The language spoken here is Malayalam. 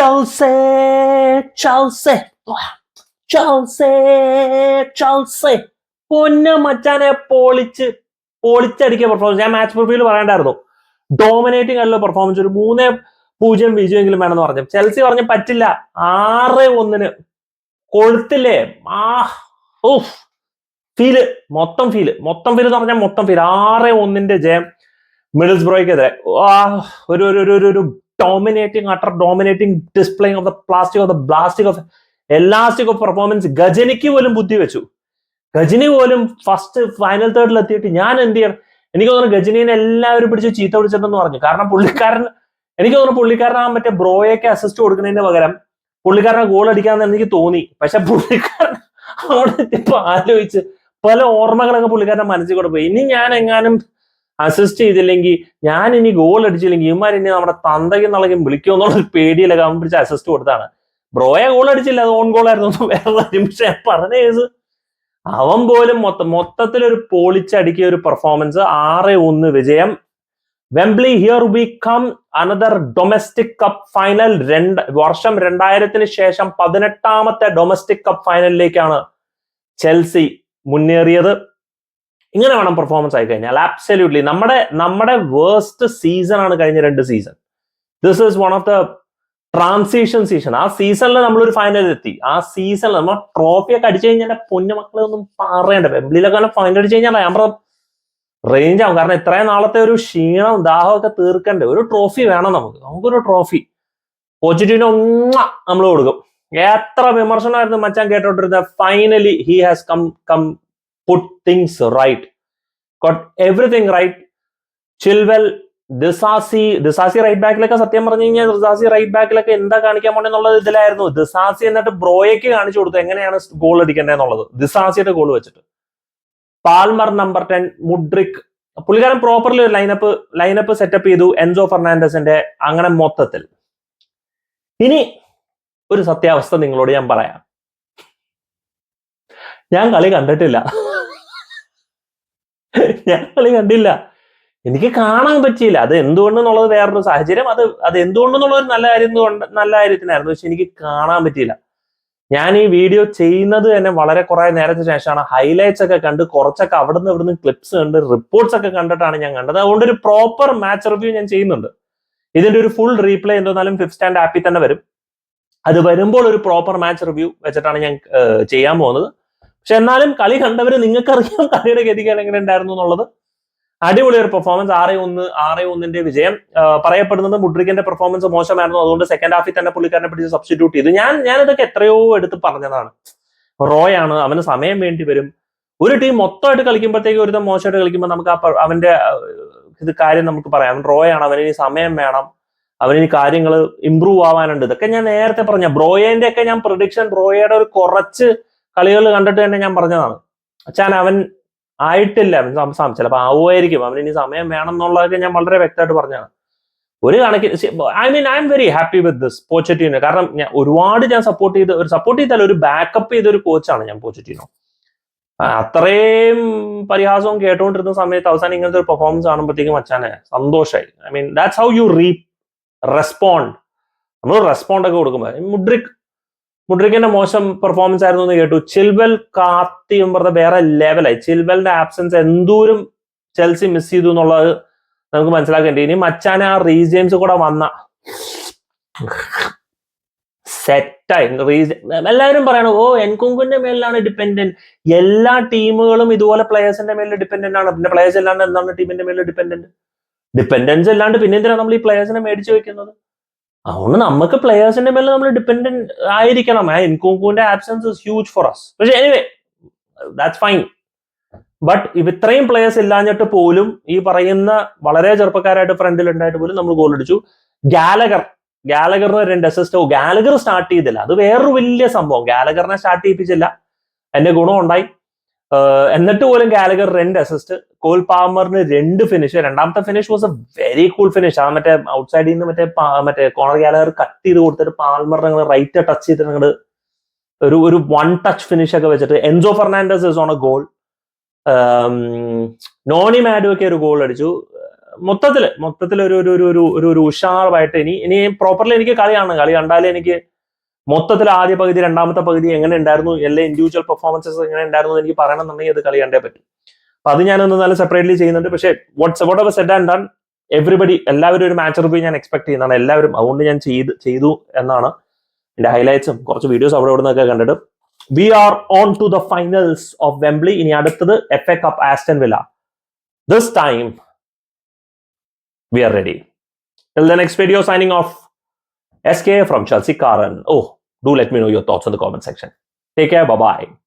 Chelsea, Chelsea, Chelsea, Chelsea. പൊന്ന മച്ചാനെ പൊളിച്ചടിക്കുക പെർഫോമൻസ്. ഞാൻ മാച്ച് പ്രിവ്യൂവിൽ പറയണ്ടായിരുന്നു, ഡോമിനേറ്റിംഗ് ആയിട്ടുള്ള പെർഫോമൻസ്, ഒരു 3-0 വിജയമെങ്കിലും വേണമെന്ന് പറഞ്ഞു. ചെൽസി പറഞ്ഞു പറ്റില്ല, 6-1 കൊളുത്തില്ലേ. ഫീല് മൊത്തം ഫീല് എന്ന് പറഞ്ഞാൽ മൊത്തം ഫീല്. 6-1 ജയം മിഡിൽസ്ബ്രോയ്ക്കെതിരെ. ഒരു dominating, utter dominating displaying of the plastic of the blastic of elastic of performance. ഗജനിക്ക് പോലും ബുദ്ധി വെച്ചു. ഗജനി പോലും ഫസ്റ്റ് ഫൈനൽ തേർഡിൽ എത്തിയിട്ട് ഞാൻ എന്ത് ചെയ്യണം. എനിക്ക് തോന്നുന്നു ഗജനിനെ എല്ലാവരും പിടിച്ച് ചീത്ത വിളിച്ചിട്ടെന്ന് പറഞ്ഞു. കാരണം എനിക്ക് തോന്നുന്നു പുള്ളിക്കാരൻ ആ മറ്റേ ബ്രോയൊക്കെ അസിസ്റ്റ് കൊടുക്കുന്നതിന് പകരം പുള്ളിക്കാരനെ ഗോൾ അടിക്കാന്ന് എനിക്ക് തോന്നി. പക്ഷെ പുള്ളിക്കാരൻ അവിടെ എത്തിയപ്പോ ആലോചിച്ച് പല ഓർമ്മകളൊക്കെ പുള്ളിക്കാരന്റെ മനസ്സിൽ കൂടെ പോയി. ഇനി ഞാൻ എങ്ങാനും അസിസ്റ്റ് ചെയ്തില്ലെങ്കിൽ, ഞാൻ ഇനി ഗോൾ അടിച്ചില്ലെങ്കിൽ ഇവന്മാർ ഇനി നമ്മുടെ തന്തയ്ക്ക് നളകി വിളിക്കുമെന്നുള്ളൊരു പേടിയിലൊക്കെ അവൻ പിടിച്ച് അസിസ്റ്റ് കൊടുത്താണ്. ബ്രോയെ ഗോൾ അടിച്ചില്ല, അത് ഓൺ ഗോൾ ആയിരുന്നു, വേറെ കാര്യം. പക്ഷെ പറഞ്ഞ കേസ് അവൻ പോലും മൊത്തത്തിലൊരു പൊളിച്ചടിക്കിയ ഒരു പെർഫോമൻസ്. 6-1 വിജയം. Wembley, here we come, another domestic cup final. വർഷം 2000 ശേഷം 18ാമത്തെ ഡൊമസ്റ്റിക് കപ്പ് ഫൈനലിലേക്കാണ് ചെൽസി മുന്നേറിയത്. ഇങ്ങനെ വേണം പെർഫോമൻസ് ആയി കഴിഞ്ഞാൽ. ആബ്സല്യൂട്ട്ലി നമ്മുടെ വേഴ്സ്റ്റ് സീസൺ ആണ് കഴിഞ്ഞ 2 season. This is one of the transition season. ആ സീസണിൽ നമ്മളൊരു ഫൈനലിൽ എത്തി. ആ സീസണിൽ നമ്മൾ ട്രോഫിയൊക്കെ അടിച്ചു കഴിഞ്ഞാൽ പൊന്നു മക്കളെ ഒന്നും പറയണ്ട. വെംബ്ലിയിലൊക്കെ ഫൈനൽ അടിച്ചു കഴിഞ്ഞാൽ നമ്മുടെ റേഞ്ച് ആവും. കാരണം ഇത്രയും നാളത്തെ ഒരു ക്ഷീണം ദാഹമൊക്കെ തീർക്കണ്ടേ. ഒരു ട്രോഫി വേണം നമുക്കൊരു ട്രോഫി. പോച്ചിറ്റീനോ നമ്മൾ കൊടുക്കും. എത്ര വിമർശനമായിരുന്നു മച്ചാൻ കേട്ടോണ്ടിരുന്നത്. Finally he has come put things right, got everything right. Chilwell, ദിസാസി റൈറ്റ് ബാക്കിലൊക്കെ സത്യം പറഞ്ഞു കഴിഞ്ഞാൽ ദിസാസി റൈറ്റ് ബാക്കിലൊക്കെ എന്താ കാണിക്കാൻ പോണെന്നുള്ളത് ഇതിലായിരുന്നു. ദിസാസി എന്നിട്ട് ബ്രോയ്ക്ക് കാണിച്ചു കൊടുത്തു എങ്ങനെയാണ് ഗോൾ അടിക്കേണ്ടതെന്നുള്ളത്, ദിസാസിയുടെ ഗോൾ വെച്ചിട്ട്. പാൽമർ നമ്പർ 10, മുഡ്രിക്, പുള്ളിക്കാരൻ പ്രോപ്പർലി ഒരു ലൈനപ്പ് സെറ്റപ്പ് ചെയ്തു. എൻസോ ഫെർണാണ്ടസിന്റെ. അങ്ങനെ മൊത്തത്തിൽ ഇനി ഒരു സത്യാവസ്ഥ നിങ്ങളോട് ഞാൻ പറയാം. ഞാൻ കളി കണ്ടിട്ടില്ല. എനിക്ക് കാണാൻ പറ്റിയില്ല. അത് എന്തുകൊണ്ടെന്നുള്ളത് വേറൊരു സാഹചര്യം. അത് എന്തുകൊണ്ടെന്നുള്ളത് ഒരു നല്ല കാര്യത്തിനായിരുന്നു. പക്ഷെ എനിക്ക് കാണാൻ പറ്റിയില്ല. ഞാൻ ഈ വീഡിയോ ചെയ്യുന്നത് തന്നെ വളരെ കുറെ നേരത്തിന് ശേഷമാണ്. ഹൈലൈറ്റ്സ് ഒക്കെ കണ്ട്, കുറച്ചൊക്കെ അവിടുന്ന് ഇവിടുന്ന് ക്ലിപ്സ് കണ്ട്, റിപ്പോർട്ട്സ് ഒക്കെ കണ്ടിട്ടാണ് ഞാൻ കണ്ടത്. അതുകൊണ്ട് ഒരു പ്രോപ്പർ മാച്ച് റിവ്യൂ ഞാൻ ചെയ്യുന്നുണ്ട്. ഇതിന്റെ ഒരു ഫുൾ റീപ്ലേ എന്തായാലും 5th സ്റ്റാൻഡ് ആപ്പിൽ തന്നെ വരും. അത് വരുമ്പോൾ ഒരു പ്രോപ്പർ മാച്ച് റിവ്യൂ വെച്ചിട്ടാണ് ഞാൻ ചെയ്യാൻ പോകുന്നത്. പക്ഷെ എന്നാലും കളി കണ്ടവര് നിങ്ങൾക്കറിയാം കളിയുടെ ഗതികൾ എങ്ങനെ ഉണ്ടായിരുന്നു എന്നുള്ളത്. അടിപൊളി ഒരു പെർഫോമൻസ്. 6-1 വിജയം. പറയപ്പെടുന്നത് മുഡ്രിക്കിന്റെ പെർഫോമൻസ് മോശമായിരുന്നു, അതുകൊണ്ട് സെക്കൻഡ് ഹാഫിൽ തന്നെ പുള്ളിക്കാരനെ പിടിച്ച് സബ്സ്റ്റിറ്റ്യൂട്ട് ചെയ്തു. ഞാൻ ഇതൊക്കെ എത്രയോ എടുത്ത് പറഞ്ഞതാണ്. റോയാണ്, അവന് സമയം വേണ്ടി വരും. ഒരു ടീം മൊത്തമായിട്ട് കളിക്കുമ്പോഴത്തേക്ക് ഒരു മോശമായിട്ട് കളിക്കുമ്പോൾ നമുക്ക് അവന്റെ കാര്യം നമുക്ക് പറയാം. റോയാണ്, അവന് സമയം വേണം, അവന് കാര്യങ്ങൾ ഇമ്പ്രൂവ് ആവാനുണ്ട്. ഇതൊക്കെ ഞാൻ നേരത്തെ പറഞ്ഞ ബ്രോയേന്റെ ഒക്കെ ഞാൻ പ്രഡിക്ഷൻ, ബ്രോയയുടെ ഒരു കുറച്ച് കളികൾ കണ്ടിട്ട് തന്നെ ഞാൻ പറഞ്ഞതാണ്. അച്ഛൻ അവൻ ആയിട്ടില്ല, അവൻ ചിലപ്പോൾ ആവുമായിരിക്കും, അവന് ഇനി സമയം വേണം എന്നുള്ളതൊക്കെ ഞാൻ വളരെ വ്യക്തമായിട്ട് പറഞ്ഞതാണ്. ഒരു കണക്കിന് I am very happy with this പോച്ചറ്റിനോ. കാരണം ഞാൻ സപ്പോർട്ട് ചെയ്താൽ ഒരു ബാക്കപ്പ് ചെയ്ത ഒരു കോച്ചാണ് ഞാൻ പോച്ചറ്റിനോ. അത്രയും പരിഹാസവും കേട്ടുകൊണ്ടിരുന്ന സമയത്ത് അവസാനം ഇങ്ങനത്തെ ഒരു പെർഫോമൻസ് കാണുമ്പോഴത്തേക്കും അച്ഛനെ സന്തോഷമായി. That's how you respond. നമ്മൾ റെസ്പോണ്ട് ഒക്കെ കൊടുക്കുമ്പോൾ മുഡ്രിക്കിന്റെ മോശം പെർഫോമൻസ് ആയിരുന്നു എന്ന് കേട്ടു. ചിൽവെൽ കാത്തിയും പറഞ്ഞ വേറെ ലെവലായി. ചിൽവെലിന്റെ ആബ്സെൻസ് എന്തോരം ചെൽസി മിസ് ചെയ്തു എന്നുള്ളത് നമുക്ക് മനസ്സിലാക്കേണ്ടി. ഇനി മച്ചാനെ ആ റീസ് ജെയിംസ് കൂടെ വന്ന സെറ്റായി. എല്ലാവരും പറയണു എൻകുങ്കിന്റെ മേലിലാണ് ഡിപ്പെൻഡന്റ്. എല്ലാ ടീമുകളും ഇതുപോലെ പ്ലേയേഴ്സിന്റെ മേലിൽ ഡിപ്പെൻഡന്റ് ആണ്. പിന്നെ പ്ലേയേഴ്സ് അല്ലാണ്ട് എന്താണ് ടീമിന്റെ മേലിൽ ഡിപ്പെൻഡൻസ് അല്ലാണ്ട് പിന്നെ എന്തിനാണ് നമ്മൾ ഈ പ്ലേയേഴ്സിനെ മേടിച്ചു വെക്കുന്നത്? അതുകൊണ്ട് നമുക്ക് പ്ലേയേഴ്സിന്റെ മേലെ നമ്മൾ ഡിപ്പെൻഡന്റ് ആയിരിക്കണം. എൻകുങ്കിന്റെ absence is huge for us. പക്ഷെ എനിവേ ദാറ്റ്സ് ഫൈൻ. ബട്ട് ഇത്രയും പ്ലേയേഴ്സ് ഇല്ലാഞ്ഞിട്ട് പോലും ഈ പറയുന്ന വളരെ ചെറുപ്പക്കാരായിട്ട് ഫ്രണ്ടിൽ ഉണ്ടായിട്ട് പോലും നമ്മൾ ഗോൾ അടിച്ചു. ഗാലഗറിന് 2 അസിസ്റ്റ്. ഗാലഗർ സ്റ്റാർട്ട് ചെയ്തില്ല, അത് വേറൊരു വലിയ സംഭവം. ഗാലഗറിനെ സ്റ്റാർട്ട് ചെയ്യിപ്പിച്ചില്ല, എന്റെ ഗുണം ഉണ്ടായി. എന്നിട്ട് പോലും ഗാലഗർ 2 അസിസ്റ്റ്. കോൾ പാമറിന് 2 ഫിനിഷ്. രണ്ടാമത്തെ finish was a very cool finish. ആ മറ്റേ ഔട്ട്സൈഡിൽ നിന്ന് മറ്റേ കോണർ ഗാലഗർ കട്ട് ചെയ്ത് കൊടുത്തിട്ട് പാൽമറിനെ റൈറ്റ് ടച്ച് ചെയ്തിട്ട് ഒരു 1 ടച്ച് ഫിനിഷ് ഒക്കെ വെച്ചിട്ട്. Enzo Fernandez is on a goal. Noni Madueke ഒക്കെ ഒരു ഗോൾ അടിച്ചു. മൊത്തത്തിൽ ഒരു ഉഷാറായിട്ട് ഇനി പ്രോപ്പർലി എനിക്ക് കളി കണ്ടാലേ എനിക്ക് മൊത്തത്തിൽ ആദ്യ പകുതി രണ്ടാമത്തെ പകുതി എങ്ങനെ ഉണ്ടായിരുന്നു, എല്ലാ ഇൻഡിവിജ്വൽ പെർഫോമൻസസ് എങ്ങനെ ഉണ്ടായിരുന്നു എന്ന് എനിക്ക് പറയണമെന്നുണ്ടെങ്കിൽ അത് കളി കണ്ടേ പറ്റും. അപ്പൊ അത് ഞാനൊന്ന് നല്ല സെപ്പറേറ്റ്ലി ചെയ്യുന്നുണ്ട്. പക്ഷേ whatever said and done, everybody എല്ലാവരും ഒരു മാച്ച് റിവ്യൂ ഞാൻ എക്സ്പെക്ട് ചെയ്യുന്നതാണ് എല്ലാവരും. അതുകൊണ്ട് ഞാൻ ചെയ്തു എന്നാണ്. എന്റെ ഹൈലൈറ്റ്സും കുറച്ച് വീഡിയോസ് അവിടെ നിന്നൊക്കെ കണ്ടിട്ട് we are on to the finals of Wembley. ഇനി അടുത്തത് FA cup Aston Villa. This time we are ready. Till the next video, signing off. SK from Chelsea Karan. Oh, do let me know your thoughts in the comment section. Take care. Bye-bye.